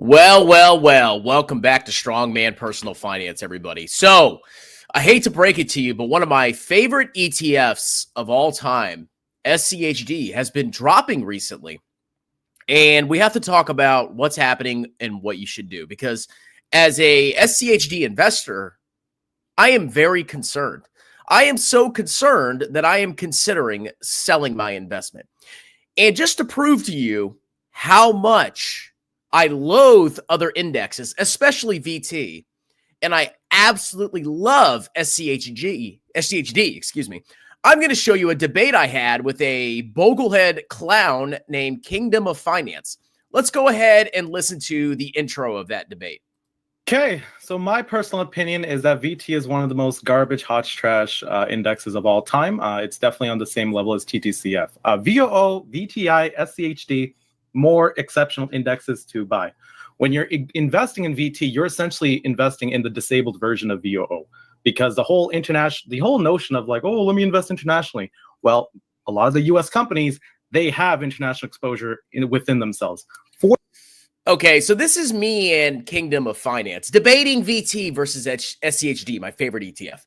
Well. Welcome back to Strongman Personal Finance, everybody. So, I hate to break it to you, but one of my favorite ETFs of all time, SCHD, has been dropping recently. And we have to talk about what's happening and what you should do. Because as a SCHD investor, I am very concerned. I am so concerned that I am considering selling my investment. And just to prove to you how much I loathe other indexes, especially VT, and I absolutely love SCHD, excuse me. I'm going to show you a debate I had with a boglehead clown named Kingdom of Finance. Let's go ahead and listen to the intro of that debate. Okay, so my personal opinion is that VT is one of the most garbage, hot trash indexes of all time. It's definitely on the same level as TTCF. VOO, VTI, SCHD, more exceptional indexes to buy. When you're investing in VT, you're essentially investing in the disabled version of VOO, because the whole notion of like, oh, let me invest internationally. Well, a lot of the US companies, they have international exposure within themselves. Okay, so this is me and Kingdom of Finance debating VT versus SCHD, my favorite ETF.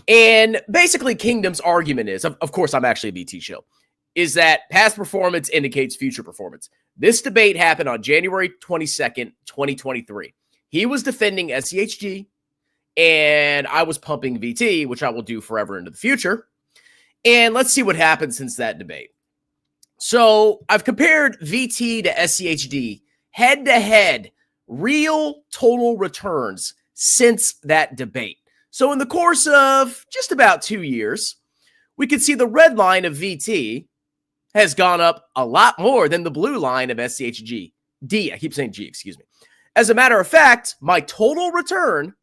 And basically, Kingdom's argument is, of course, I'm actually a VT shill, is that past performance indicates future performance. This debate happened on January 22nd, 2023. He was defending SCHD, and I was pumping VT, which I will do forever into the future. And let's see what happened since that debate. So I've compared VT to SCHD head-to-head, real total returns since that debate. So in the course of just about 2 years, we could see the red line of VT has gone up a lot more than the blue line of SCHG. I keep saying G, excuse me. As a matter of fact, my total return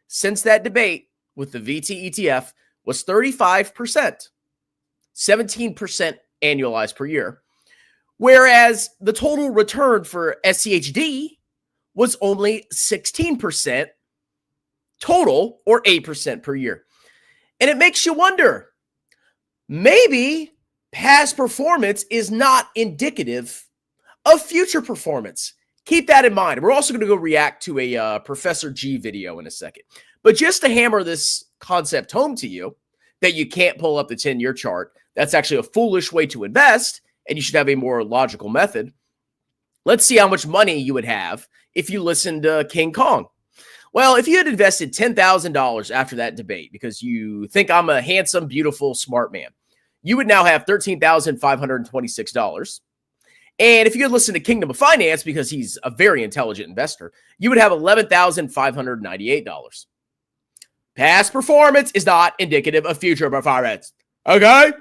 since that debate with the VT ETF was 35%, 17% annualized per year. Whereas the total return for SCHD was only 16% total, or 8% per year. And it makes you wonder, maybe past performance is not indicative of future performance. Keep that in mind. We're also going to go react to a Professor G video in a second. But just to hammer this concept home to you, that you can't pull up the 10-year chart, that's actually a foolish way to invest, and you should have a more logical method. Let's see how much money you would have if you listened to King Kong. Well, if you had invested $10,000 after that debate because you think I'm a handsome, beautiful, smart man, you would now have $13,526. And if you had listened to Kingdom of Finance because he's a very intelligent investor, you would have $11,598. Past performance is not indicative of future performance. Okay?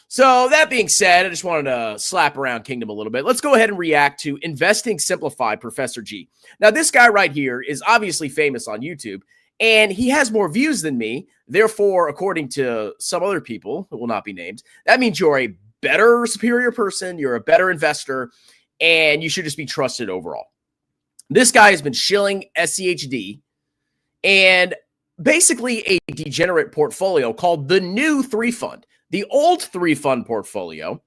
So that being said, I just wanted to slap around Kingdom a little bit. Let's go ahead and react to Investing Simplified, Professor G. Now, this guy right here is obviously famous on YouTube, and he has more views than me. Therefore, according to some other people who will not be named, that means you're a better, superior person, you're a better investor, and you should just be trusted overall. This guy has been shilling SCHD and basically a degenerate portfolio called the new 3-fund. The old 3-fund portfolio,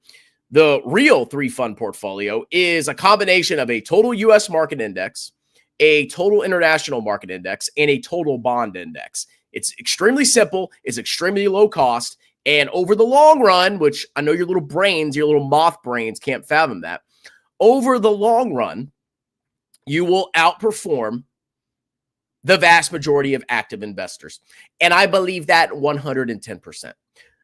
the real 3-fund portfolio, is a combination of a total U.S. market index, a total international market index, and a total bond index. It's extremely simple, it's extremely low cost, and over the long run, which I know your little brains, your little moth brains can't fathom that, over the long run, you will outperform the vast majority of active investors. And I believe that 110%.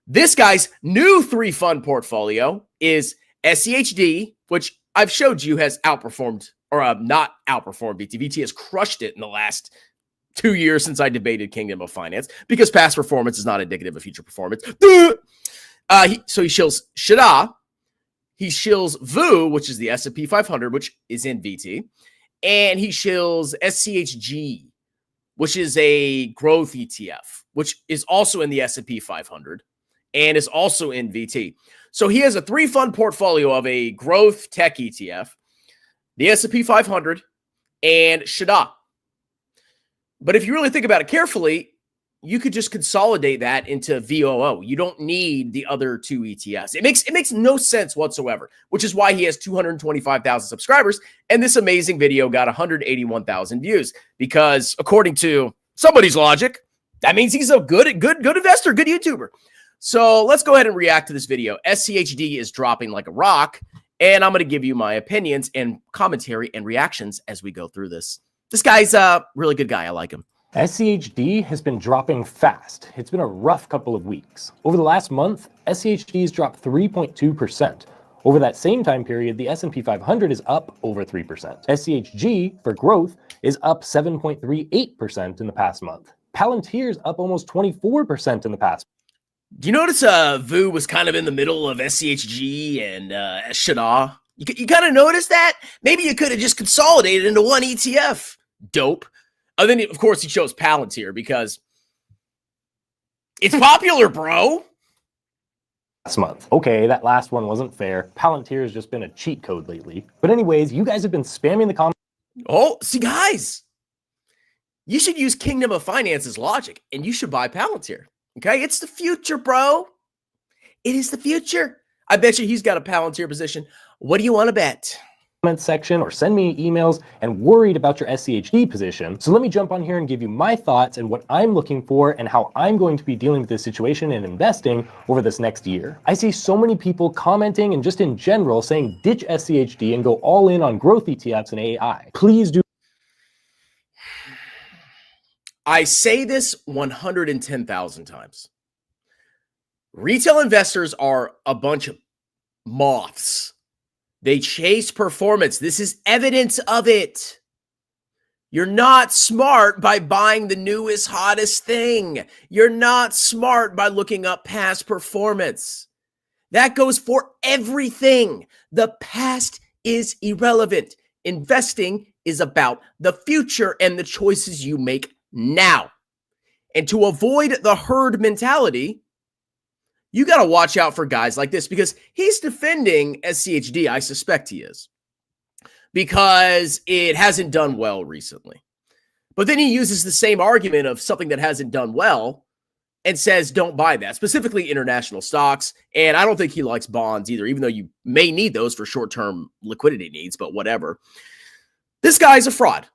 This guy's new 3-fund portfolio is SCHD, which I've showed you has outperformed, or not outperformed VT. VT has crushed it in the last 2 years since I debated Kingdom of Finance, because past performance is not indicative of future performance. So he shills SCHD, he shills VOO, which is the S&P 500, which is in VT, and he shills SCHG, which is a growth ETF, which is also in the S&P 500 and is also in VT. So he has a 3-fund portfolio of a growth tech ETF, the S&P 500, and SCHD. But if you really think about it carefully, you could just consolidate that into VOO. You don't need the other two ETFs. It makes no sense whatsoever, which is why he has 225,000 subscribers. And this amazing video got 181,000 views because according to somebody's logic, that means he's a good investor, good YouTuber. So let's go ahead and react to this video. SCHD is dropping like a rock, and I'm going to give you my opinions and commentary and reactions as we go through this. This guy's a really good guy. I like him. SCHD has been dropping fast. It's been a rough couple of weeks. Over the last month, SCHD has dropped 3.2%. Over that same time period, the S&P 500 is up over 3%. SCHG, for growth, is up 7.38% in the past month. Palantir's up almost 24% in the past. Do you notice VU was kind of in the middle of SCHG and SCHD? You kind of noticed that? Maybe you could have just consolidated into one ETF. Dope. And then, of course, he chose Palantir because it's popular, bro. Last month. Okay, that last one wasn't fair. Palantir has just been a cheat code lately. But anyways, you guys have been spamming the comments. Oh, see, guys, you should use Kingdom of Finance's logic, and you should buy Palantir. Okay, it's the future, bro. It is the future. I bet you he's got a Palantir position. What do you want to bet? Section or send me emails and worried about your SCHD position. So let me jump on here and give you my thoughts and what I'm looking for and how I'm going to be dealing with this situation and investing over this next year. I see so many people commenting and just in general saying ditch SCHD and go all in on growth ETFs and AI. Please do. I say this 110,000 times. Retail investors are a bunch of moths. They chase performance. This is evidence of it. You're not smart by buying the newest, hottest thing. You're not smart by looking up past performance. That goes for everything. The past is irrelevant. Investing is about the future and the choices you make now. And to avoid the herd mentality, you got to watch out for guys like this because he's defending SCHD. I suspect he is because it hasn't done well recently. But then he uses the same argument of something that hasn't done well and says, don't buy that, specifically international stocks. And I don't think he likes bonds either, even though you may need those for short-term liquidity needs, but whatever. This guy's a fraud.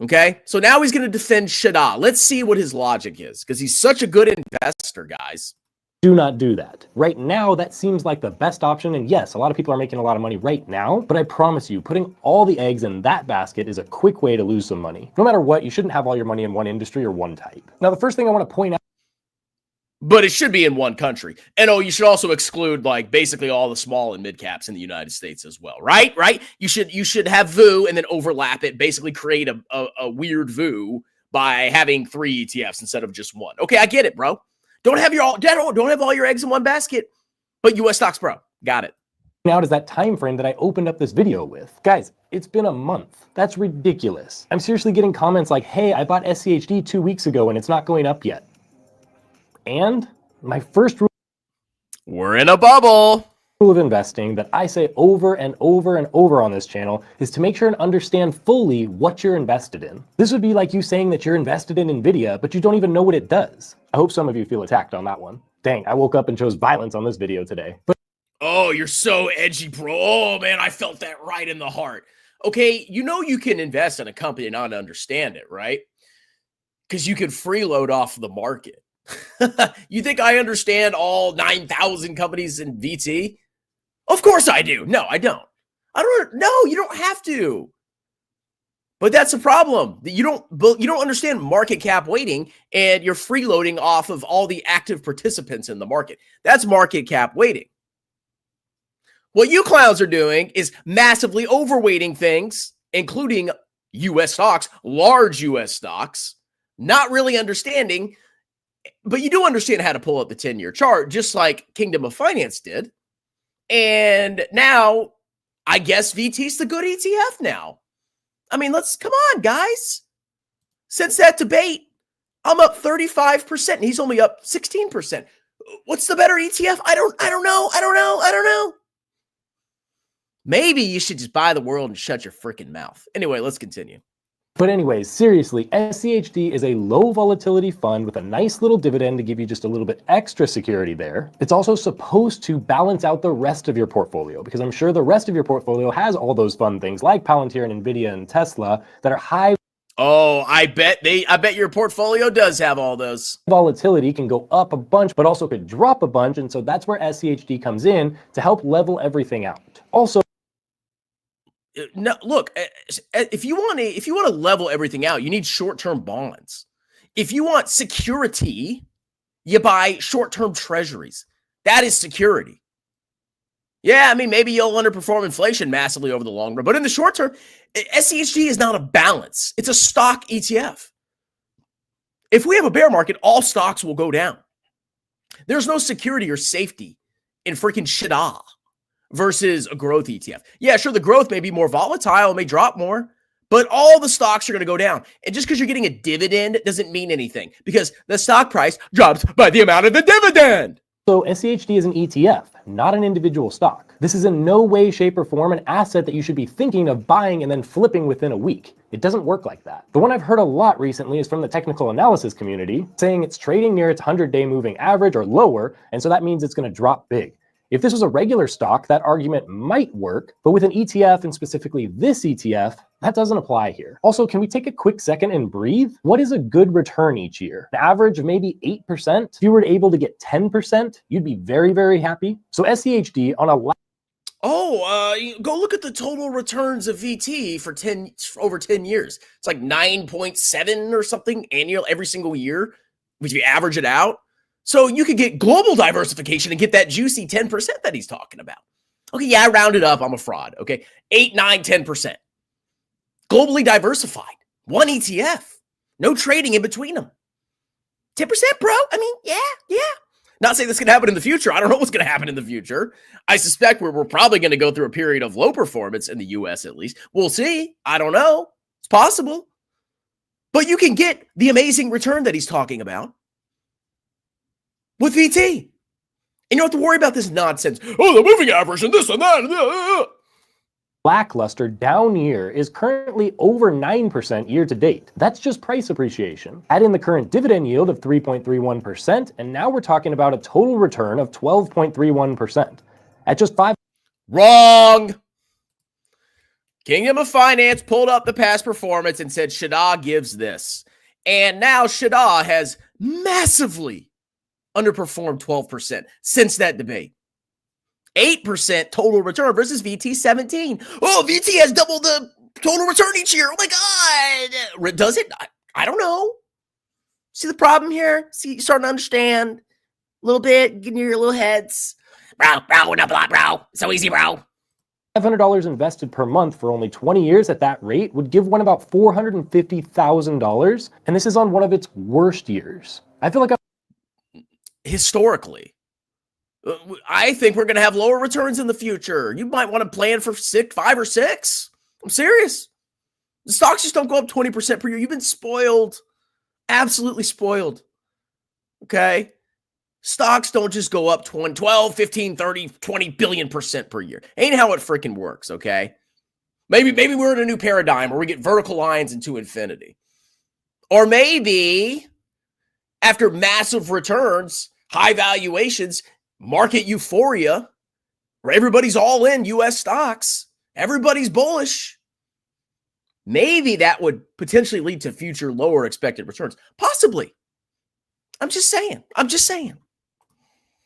Okay, so now he's going to defend SCHD. Let's see what his logic is because he's such a good investor, guys. Do not do that. Right now, that seems like the best option. And yes, a lot of people are making a lot of money right now, but I promise you, putting all the eggs in that basket is a quick way to lose some money. No matter what, you shouldn't have all your money in one industry or one type. Now, the first thing I want to point out. But it should be in one country. And you should also exclude like basically all the small and mid caps in the United States as well, right? Right? You should have VU and then overlap it, basically create a weird VU by having 3 ETFs instead of just one. Okay, I get it, bro. Don't have all your eggs in one basket, but US stocks, bro. Got it. Now is that time frame that I opened up this video with. Guys, it's been a month. That's ridiculous. I'm seriously getting comments like, hey, I bought SCHD 2 weeks ago and it's not going up yet. And my first rule. We're in a bubble. Of investing that I say over and over and over on this channel is to make sure and understand fully what you're invested in. This would be like you saying that you're invested in Nvidia, but you don't even know what it does. I hope some of you feel attacked on that one. Dang, I woke up and chose violence on this video today. But oh, you're so edgy, bro. Oh, man, I felt that right in the heart. Okay, you can invest in a company and not understand it, right? Because you can freeload off the market. You think I understand all 9,000 companies in VT? Of course I do. No, I don't. No, you don't have to. But that's a problem. You don't understand market cap weighting and you're freeloading off of all the active participants in the market. That's market cap weighting. What you clowns are doing is massively overweighting things, including US stocks, large US stocks, not really understanding, but you do understand how to pull up the 10-year chart, just like Kingdom of Finance did. And now, I guess VT's the good ETF now. I mean, come on, guys. Since that debate, I'm up 35%, and he's only up 16%. What's the better ETF? I don't know. Maybe you should just buy the world and shut your freaking mouth. Anyway, let's continue. But anyways, seriously, SCHD is a low volatility fund with a nice little dividend to give you just a little bit extra security there. It's also supposed to balance out the rest of your portfolio, because I'm sure the rest of your portfolio has all those fun things like Palantir and Nvidia and Tesla that are high. Oh, I bet your portfolio does have all those. Volatility can go up a bunch, but also could drop a bunch. And so that's where SCHD comes in to help level everything out. Also, no, look, if you want to level everything out, you need short-term bonds. If you want security, you buy short-term treasuries. That is security. Yeah, I mean, maybe you'll underperform inflation massively over the long run, but in the short term, SCHD is not a balance. It's a stock ETF. If we have a bear market, all stocks will go down. There's no security or safety in freaking SCHD versus a growth ETF. Yeah, sure, the growth may be more volatile, it may drop more, but all the stocks are going to go down. And just because you're getting a dividend doesn't mean anything, because the stock price drops by the amount of the dividend. So SCHD is an ETF, not an individual stock. This is in no way, shape, or form an asset that you should be thinking of buying and then flipping within a week. It doesn't work like that. The one I've heard a lot recently is from the technical analysis community, saying it's trading near its 100-day moving average or lower, and so that means it's going to drop big. If this was a regular stock, that argument might work, but with an ETF, and specifically this ETF, that doesn't apply here. Also, can we take a quick second and breathe? What is a good return each year? An average of maybe 8%? If you were able to get 10%, you'd be very, very happy. So SCHD on a go look at the total returns of VT for over 10 years. It's like 9.7 or something annual every single year, if you average it out. So you could get global diversification and get that juicy 10% that he's talking about. Okay, yeah, I rounded up. I'm a fraud. Okay, 8, 9, 10%. Globally diversified. One ETF. No trading in between them. 10%, bro. I mean, yeah. Not saying this can happen in the future. I don't know what's going to happen in the future. I suspect we're probably going to go through a period of low performance in the U.S. at least. We'll see. I don't know. It's possible. But you can get the amazing return that he's talking about with VT. And you don't have to worry about this nonsense. Oh, the moving average and this and that. lackluster down year is currently over 9% year to date. That's just price appreciation. Add in the current dividend yield of 3.31%, and now we're talking about a total return of 12.31%. At just 5. Wrong. Kingdom of Finance pulled up the past performance and said SCHD gives this. And now SCHD has massively underperformed 12% since that debate. 8% total return versus VT 17. Oh, VT has double the total return each year. Oh my God. Does it? I don't know. See the problem here? See, you're starting to understand a little bit, getting your little heads. Bro, no, bro. So easy, bro. $500 invested per month for only 20 years at that rate would give one about $450,000, and this is on one of its worst years. I feel like historically, I think we're going to have lower returns in the future. You might want to plan for 5 or 6. I'm serious. The stocks just don't go up 20% per year. You've been spoiled. Absolutely spoiled. Okay? Stocks don't just go up 12, 15, 30, 20 billion % per year. Ain't how it freaking works, okay? Maybe we're in a new paradigm where we get vertical lines into infinity. Or maybe after massive returns, high valuations, market euphoria, where everybody's all in U.S. stocks, everybody's bullish, maybe that would potentially lead to future lower expected returns. Possibly. I'm just saying.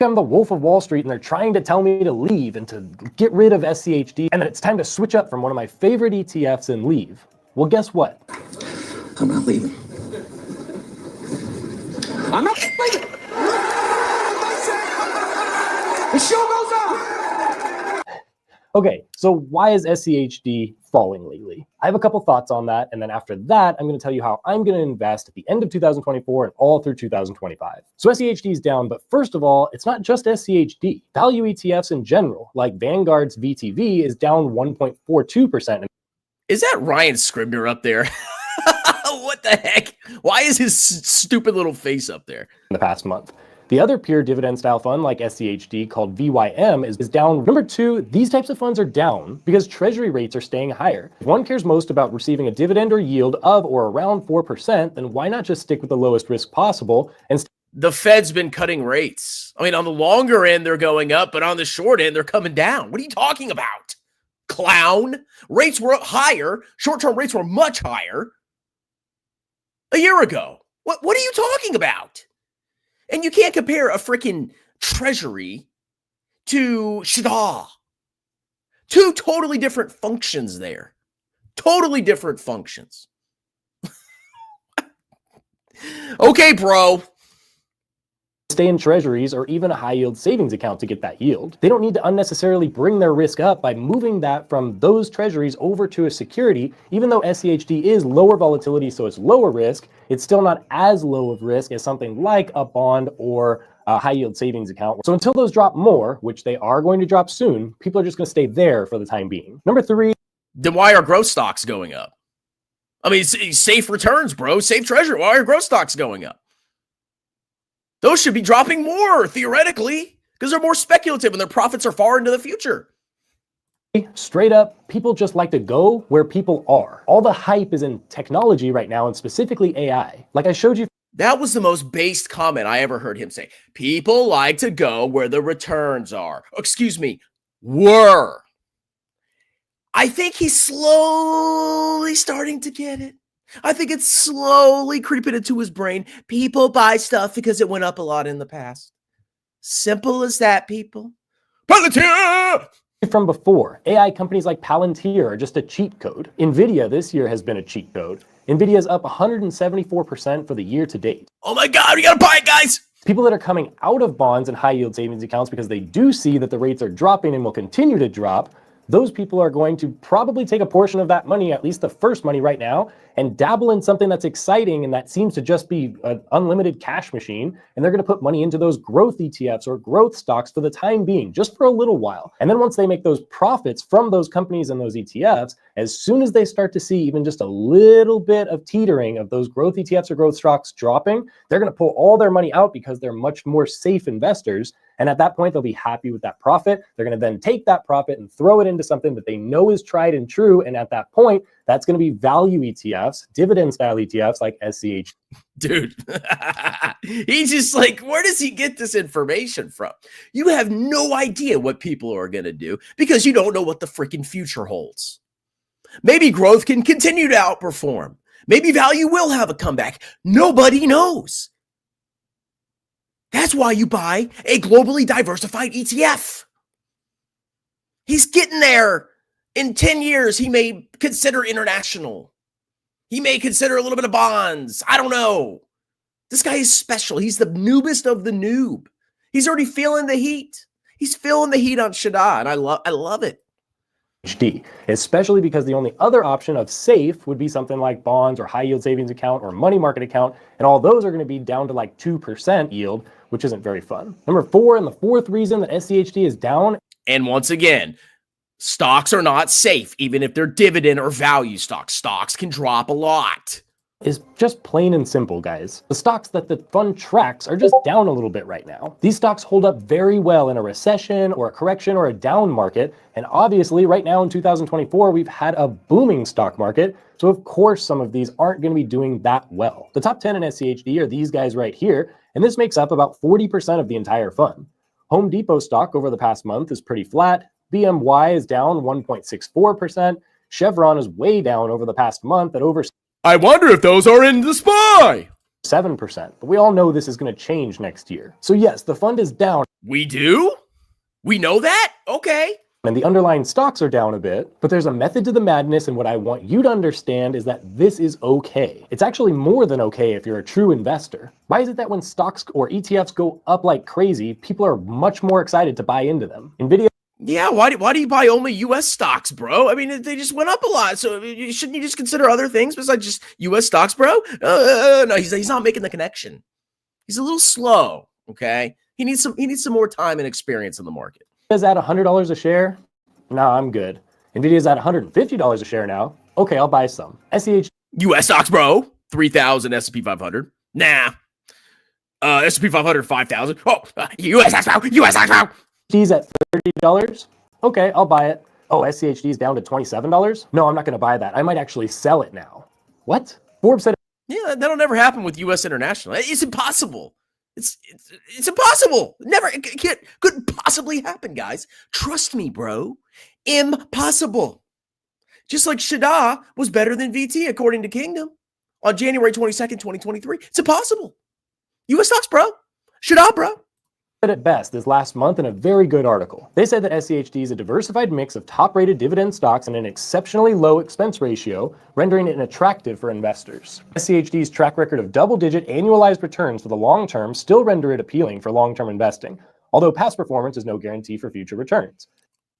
I'm the Wolf of Wall Street and they're trying to tell me to leave and to get rid of SCHD and that it's time to switch up from one of my favorite ETFs and leave. Well, guess what? I'm not leaving. I'm not leaving. The show goes on. Okay, so why is SCHD falling lately? I have a couple thoughts on that, and then after that, I'm going to tell you how I'm going to invest at the end of 2024 and all through 2025. So SCHD is down, but first of all, it's not just SCHD. Value ETFs in general, like Vanguard's VTV, is down 1.42%. Is that Ryan Scribner up there? What the heck? Why is his stupid little face up there? In the past month. The other pure dividend style fund like SCHD called VYM is down. Number 2, these types of funds are down because treasury rates are staying higher. If one cares most about receiving a dividend or yield of or around 4%, then why not just stick with the lowest risk possible and the Fed's been cutting rates. I mean, on the longer end, they're going up, but on the short end, they're coming down. What are you talking about? Clown. Rates were higher. Short-term rates were much higher a year ago. What are you talking about? And you can't compare a freaking treasury to SCHD. Two totally different functions there. Totally different functions. Okay, bro. Stay in treasuries or even a high yield savings account to get that yield. They don't need to unnecessarily bring their risk up by moving that from those treasuries over to a security. Even though SCHD is lower volatility, so it's lower risk, it's still not as low of risk as something like a bond or a high yield savings account. So until those drop more, which they are going to drop soon, people are just going to stay there for the time being. Number 3. Then why are growth stocks going up? I mean, safe returns, bro. Safe treasury. Why are growth stocks going up? Those should be dropping more, theoretically, because they're more speculative and their profits are far into the future. Straight up, people just like to go where people are. All the hype is in technology right now, and specifically AI. Like I showed you. That was the most based comment I ever heard him say. People like to go where the returns are. Excuse me, were. I think he's slowly starting to get it. I think it's slowly creeping into his brain. People buy stuff because it went up a lot in the past. Simple as that, people. Palantir! From before, AI companies like Palantir are just a cheat code. NVIDIA this year has been a cheat code. NVIDIA is up 174% for the year to date. Oh my God, we gotta buy it, guys! People that are coming out of bonds and high yield savings accounts because they do see that the rates are dropping and will continue to drop, those people are going to probably take a portion of that money, at least the first money right now, and dabble in something that's exciting and that seems to just be an unlimited cash machine. And they're going to put money into those growth ETFs or growth stocks for the time being, just for a little while. And then once they make those profits from those companies and those ETFs, as soon as they start to see even just a little bit of teetering of those growth ETFs or growth stocks dropping, they're going to pull all their money out because they're much more safe investors. And at that point, they'll be happy with that profit. They're going to then take that profit and throw it into something that they know is tried and true. And at that point, that's going to be value ETFs, dividend style ETFs like SCH. Dude, he's just like, where does he get this information from? You have no idea what people are going to do because you don't know what the freaking future holds. Maybe growth can continue to outperform. Maybe value will have a comeback. Nobody knows. That's why you buy a globally diversified ETF. He's getting there. In 10 years, he may consider international. He may consider a little bit of bonds. I don't know. This guy is special. He's the noobest of the noob. He's already feeling the heat. He's feeling the heat on SCHD, and I love it. SCHD, especially because the only other option of safe would be something like bonds or high yield savings account or money market account, and all those are going to be down to like 2% yield, which isn't very fun. Number 4, and the fourth reason that SCHD is down. And once again, stocks are not safe, even if they're dividend or value stocks. Stocks can drop a lot. Is just plain and simple, guys. The stocks that the fund tracks are just down a little bit right now. These stocks hold up very well in a recession or a correction or a down market. And obviously right now in 2024, we've had a booming stock market. So of course, some of these aren't going to be doing that well. The top 10 in SCHD are these guys right here. And this makes up about 40% of the entire fund. Home Depot stock over the past month is pretty flat. BMY is down 1.64%. Chevron is way down over the past month at over. I wonder if those are in the SPY. 7%, but we all know this is going to change next year. So yes, the fund is down. We do? We know that? Okay. And the underlying stocks are down a bit, but there's a method to the madness, and what I want you to understand is that this is okay. It's actually more than okay if you're a true investor. Why is it that when stocks or ETFs go up like crazy, people are much more excited to buy into them? NVIDIA. Yeah, why do you buy only U.S. stocks, bro? I mean, they just went up a lot, so shouldn't you just consider other things besides just U.S. stocks, bro? No, he's not making the connection. He's a little slow, okay? He needs some more time and experience in the market. Is at $100 a share? Nah, I'm good. NVIDIA's at $150 a share now. Okay, I'll buy some. SCH. U.S. stocks, bro. 3,000 S&P 500. Nah. S&P 500, 5,000. Oh, US Expo, US Expo. SCHD's at $30. Okay, I'll buy it. Oh, SCHD's down to $27? No, I'm not going to buy that. I might actually sell it now. What? Forbes said. Yeah, that'll never happen with US International. It's impossible. It's impossible. Never couldn't possibly happen, guys. Trust me, bro. Impossible. Just like SCHD was better than VT according to Kingdom on January 22nd, 2023. It's impossible. US stocks, bro. SCHD, bro. Said it best this last month in a very good article. They said that SCHD is a diversified mix of top-rated dividend stocks and an exceptionally low expense ratio, rendering it attractive for investors. SCHD's track record of double-digit annualized returns for the long term still render it appealing for long-term investing, although past performance is no guarantee for future returns.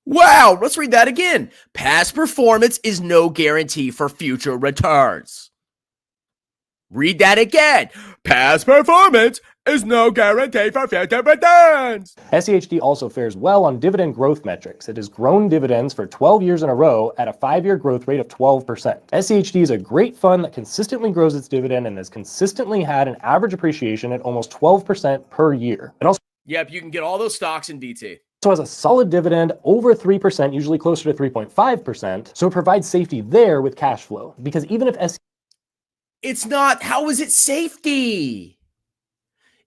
Wow, let's read that again. Past performance is no guarantee for future returns. Read that again. Past performance is no guarantee for future returns. SCHD also fares well on dividend growth metrics. It has grown dividends for 12 years in a row at a 5-year growth rate of 12%. SCHD is a great fund that consistently grows its dividend and has consistently had an average appreciation at almost 12% per year. It also You can get all those stocks in VT. has a solid dividend over 3%, usually closer to 3.5%, so it provides safety there with cash flow. Because even if It's not, how is it safety?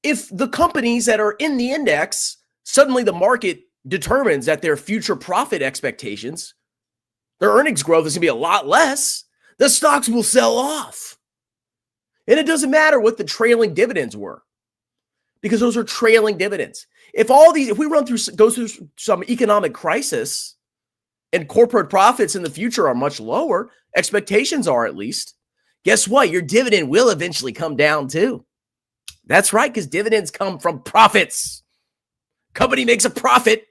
If the companies that are in the index, suddenly the market determines that their future profit expectations, their earnings growth is going to be a lot less, the stocks will sell off. And it doesn't matter what the trailing dividends were, because those are trailing dividends. If we go through some economic crisis and corporate profits in the future are much lower, expectations are at least, guess what? Your dividend will eventually come down too. That's right, because dividends come from profits. Company makes a profit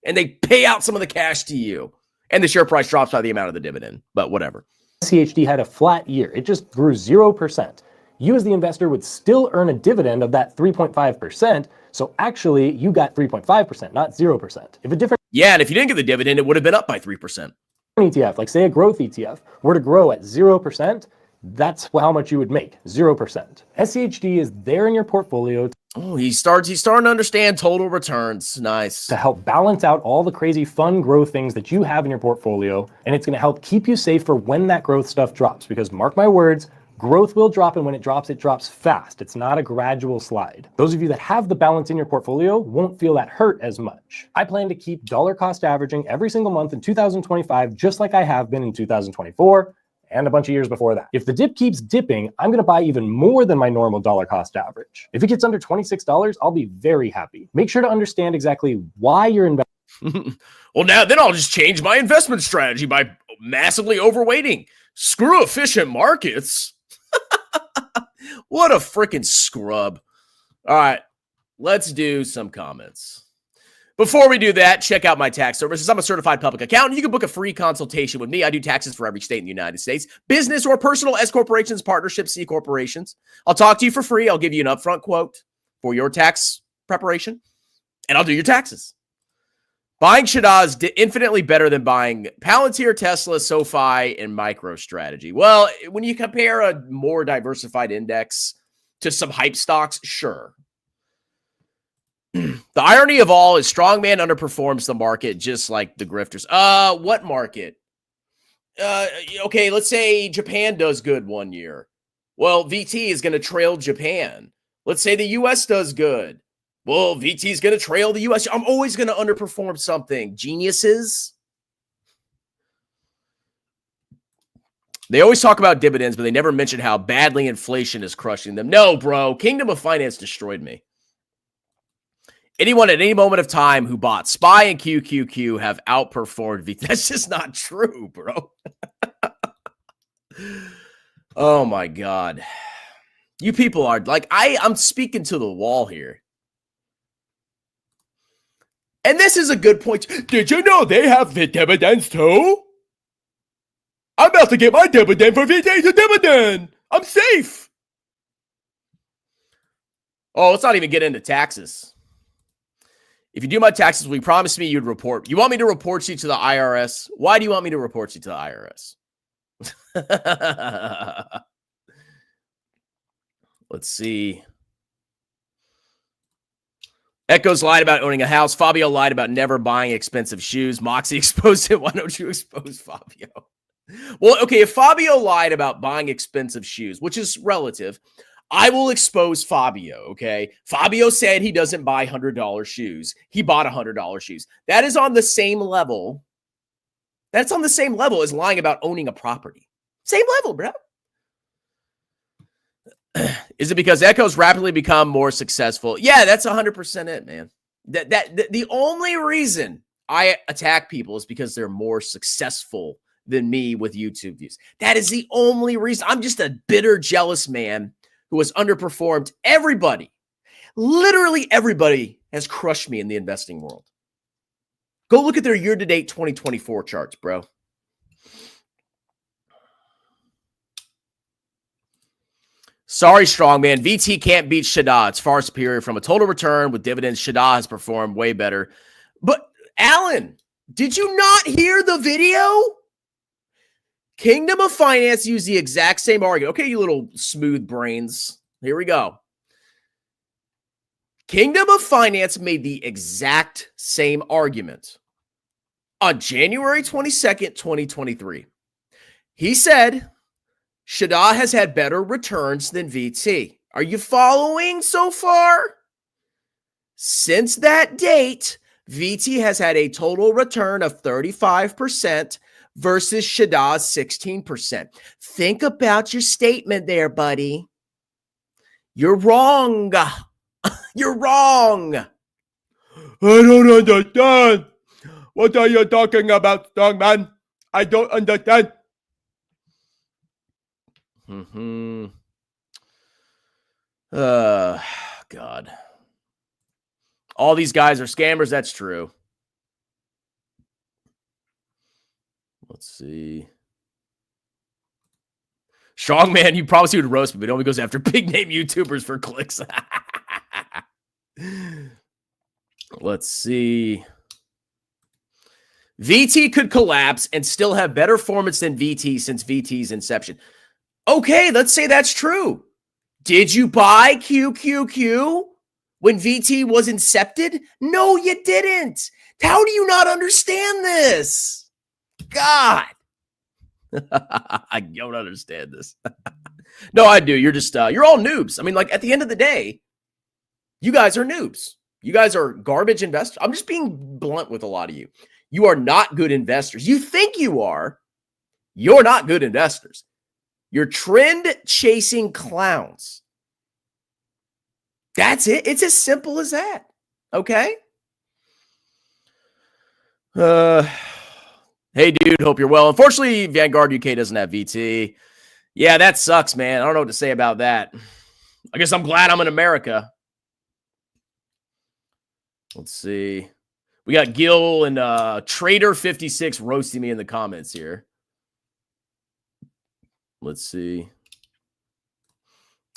and they pay out some of the cash to you. And the share price drops by the amount of the dividend, but whatever. SCHD had a flat year. It just grew 0%. You as the investor would still earn a dividend of that 3.5%. So actually you got 3.5%, not 0%. If a different And if you didn't get the dividend, it would have been up by 3%. ETF, like say a growth ETF, were to grow at 0%, that's how much you would make, 0%. SCHD is there in your portfolio Oh, he's starting to understand total returns. Nice. to help balance out all the crazy fun growth things that you have in your portfolio, and it's going to help keep you safe for when that growth stuff drops, because mark my words, growth will drop, and when it drops fast. It's not a gradual slide. Those of you that have the balance in your portfolio won't feel that hurt as much. I plan to keep dollar cost averaging every single month in 2025, just like I have been in 2024, and a bunch of years before that. If the dip keeps dipping, I'm going to buy even more than my normal dollar cost average. If it gets under $26, I'll be very happy. Make sure to understand exactly why you're investing. Well, then I'll just change my investment strategy by massively overweighting. Screw efficient markets. What a freaking scrub. All right, let's do some comments. Before we do that, check out my tax services. I'm a certified public accountant. You can book a free consultation with me. I do taxes for every state in the United States. Business or personal, S corporations, partnerships, C corporations. I'll talk to you for free. I'll give you an upfront quote for your tax preparation, and I'll do your taxes. Buying SCHD is infinitely better than buying Palantir, Tesla, SoFi, and MicroStrategy. Well, when you compare a more diversified index to some hype stocks, sure. The irony of all is strongman underperforms the market just like the grifters. What market? Okay, let's say Japan does good one year. Well, VT is going to trail Japan. Let's say the US does good. Well, VT is going to trail the US. I'm always going to underperform something. Geniuses. They always talk about dividends, but they never mention how badly inflation is crushing them. No, bro. Kingdom of Finance destroyed me. Anyone at any moment of time who bought SPY and QQQ have outperformed VT. That's just not true, bro. Oh, my God. You people are like, I'm speaking to the wall here. And this is a good point. Did you know they have the dividends too? I'm about to get my dividend for VT's a dividend. I'm safe. Oh, let's not even get into taxes. If you do my taxes, we promised me you'd report. You want me to report you to the IRS? Why do you want me to report you to the IRS? Let's see. Echoes lied about owning a house. Fabio lied about never buying expensive shoes. Moxie exposed it. Why don't you expose Fabio? Well, okay, if Fabio lied about buying expensive shoes, which is relative, I will expose Fabio, okay? Fabio said he doesn't buy $100 shoes. He bought $100 shoes. That is on the same level. That's on the same level as lying about owning a property. Same level, bro. Is it because Echoes rapidly become more successful? Yeah, that's 100% it, man. The only reason I attack people is because they're more successful than me with YouTube views. That is the only reason. I'm just a bitter, jealous man who has underperformed everybody. Literally everybody has crushed me in the investing world. Go look at their year-to-date 2024 charts, bro. Sorry, strongman. VT can't beat SCHD. It's far superior from a total return with dividends. SCHD has performed way better. But, Alan, did you not hear the video? Kingdom of Finance used the exact same argument. Okay, you little smooth brains. Here we go. Kingdom of Finance made the exact same argument on January 22nd, 2023. He said, SCHD has had better returns than VT. Are you following so far? Since that date, VT has had a total return of 35% versus SCHD's 16%. Think about your statement there, buddy. You're wrong. You're wrong. I don't understand. What are you talking about, strongman? I don't understand. God. All these guys are scammers. That's true. Let's see. Strongman, you promised he would roast me, but he only goes after big name YouTubers for clicks. Let's see. VT could collapse and still have better performance than VT since VT's inception. Okay, let's say that's true. Did you buy QQQ when VT was incepted? No, you didn't. How do you not understand this? God. I don't understand this. No, I do. You're just, you're all noobs. I mean, like, at the end of the day, you guys are noobs. You guys are garbage investors. I'm just being blunt with a lot of you. You are not good investors. You think you are. You're not good investors. You're trend-chasing clowns. That's it. It's as simple as that. Okay? Hey, dude. Hope you're well. Unfortunately, Vanguard UK doesn't have VT. Yeah, that sucks, man. I don't know what to say about that. I guess I'm glad I'm in America. Let's see. We got Gil and Trader56 roasting me in the comments here. Let's see.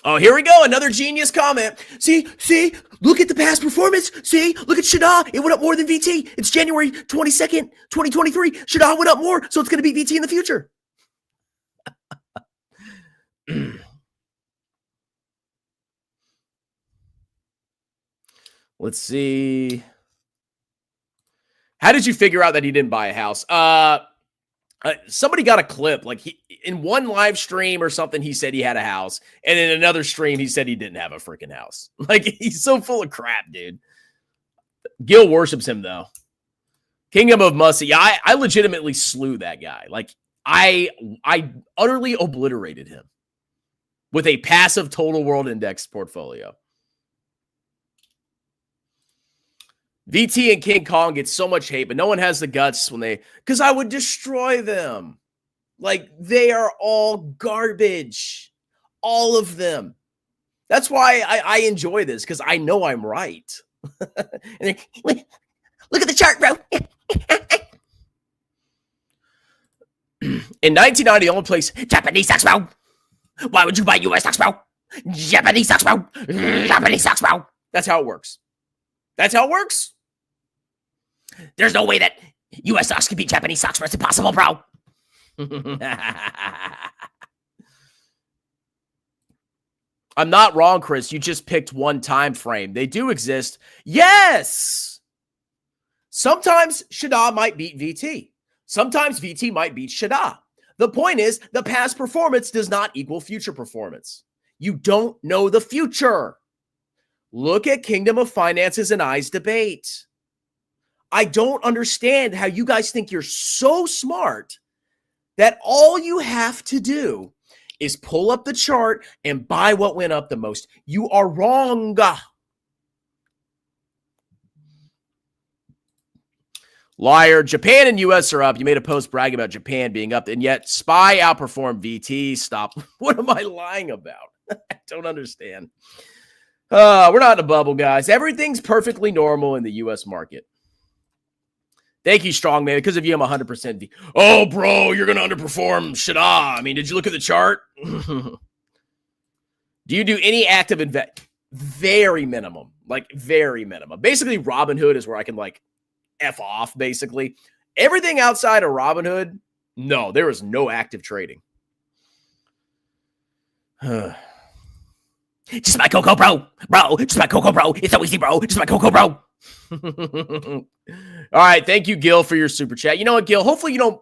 Oh, here we go. Another genius comment. See, look at the past performance. See, look at SCHD. It went up more than VT. It's January 22nd, 2023. SCHD went up more, so it's going to be VT in the future. Let's see. How did you figure out that he didn't buy a house? Somebody got a clip. Like, he in one live stream or something, he said he had a house. And in another stream, he said he didn't have a freaking house. Like, he's so full of crap, dude. Gil worships him, though. Kingdom of Mussy. Yeah, I legitimately slew that guy. Like, I utterly obliterated him with a passive total world index portfolio. VT and King Kong get so much hate, but no one has the guts when because I would destroy them. Like, they are all garbage. All of them. That's why I enjoy this, because I know I'm right. And look at the chart, bro. In 1990, the only place, Japanese stocks, bro. Why would you buy US stocks, bro? Japanese stocks, bro. Japanese stocks, bro. That's how it works. That's how it works. There's no way that U.S. stocks can beat Japanese stocks, bro. It's impossible, bro. I'm not wrong, Chris. You just picked one time frame. They do exist. Yes. Sometimes SCHD might beat VT. Sometimes VT might beat SCHD. The point is, the past performance does not equal future performance. You don't know the future. Look at Kingdom of Finances and I's debate. I don't understand how you guys think you're so smart that all you have to do is pull up the chart and buy what went up the most. You are wrong. Liar. Japan and US are up. You made a post bragging about Japan being up, and yet SPY outperformed VT. Stop. What am I lying about? I don't understand. We're not in a bubble, guys. Everything's perfectly normal in the US market. Thank you, Strongman. Because of you, I'm 100% V. Oh, bro, you're going to underperform SCHD. I mean, did you look at the chart? Do you do any active invest? Very minimum. Like, very minimum. Basically, Robinhood is where I can, like, F off, basically. Everything outside of Robinhood, no, there is no active trading. Just my Coco, bro. Bro, just my Coco, bro. It's so easy, bro. Just my Coco, bro. All right. Thank you, Gil, for your super chat. You know what, Gil? Hopefully you don't,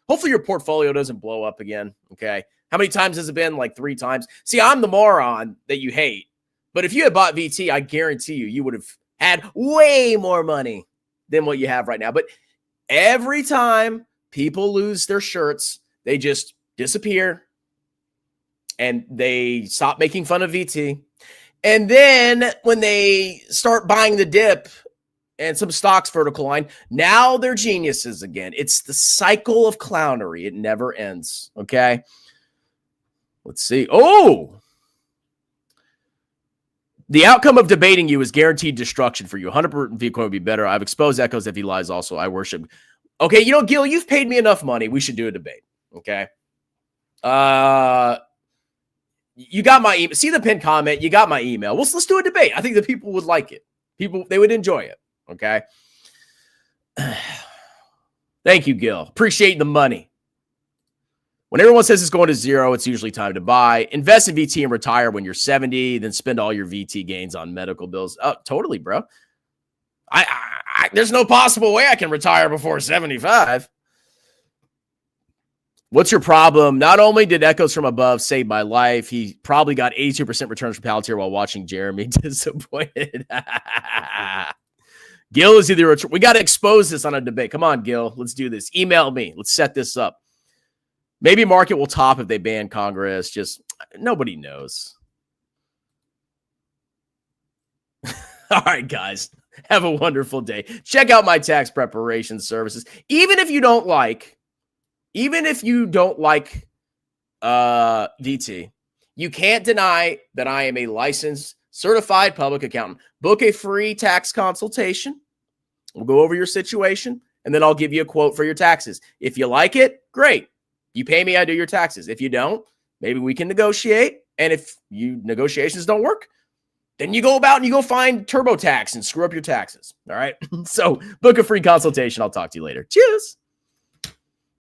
hopefully your portfolio doesn't blow up again. Okay. How many times has it been? Like 3 times. See, I'm the moron that you hate. But if you had bought VT, I guarantee you would have had way more money than what you have right now. But every time people lose their shirts, they just disappear and they stop making fun of VT. And then when they start buying the dip and some stocks vertical line, now they're geniuses again. It's the cycle of clownery. It never ends. Okay. Let's see. Oh, the outcome of debating you is guaranteed destruction for you. 100% Bitcoin would be better. I've exposed Echoes if he lies also. I worship. Okay. You know, Gil, you've paid me enough money. We should do a debate. Okay. You got my email. See the pinned comment. You got my email. Let's do a debate. I think the people would like it. They would enjoy it. Okay. Thank you, Gil. Appreciate the money. When everyone says it's going to zero, it's usually time to buy. Invest in VT and retire when you're 70, then spend all your VT gains on medical bills. Oh, totally, bro. There's no possible way I can retire before 75. What's your problem? Not only did Echoes from Above save my life, he probably got 82% returns from Palantir while watching Jeremy. Disappointed. Gil is either we got to expose this on a debate. Come on, Gil. Let's do this. Email me. Let's set this up. Maybe market will top if they ban Congress. Just nobody knows. All right, guys. Have a wonderful day. Check out my tax preparation services. Even if you don't like VT, you can't deny that I am a licensed, certified public accountant. Book a free tax consultation. We'll go over your situation, and then I'll give you a quote for your taxes. If you like it, great. You pay me, I do your taxes. If you don't, maybe we can negotiate. And if negotiations don't work, then you go about and you go find TurboTax and screw up your taxes. All right. So book a free consultation. I'll talk to you later. Cheers.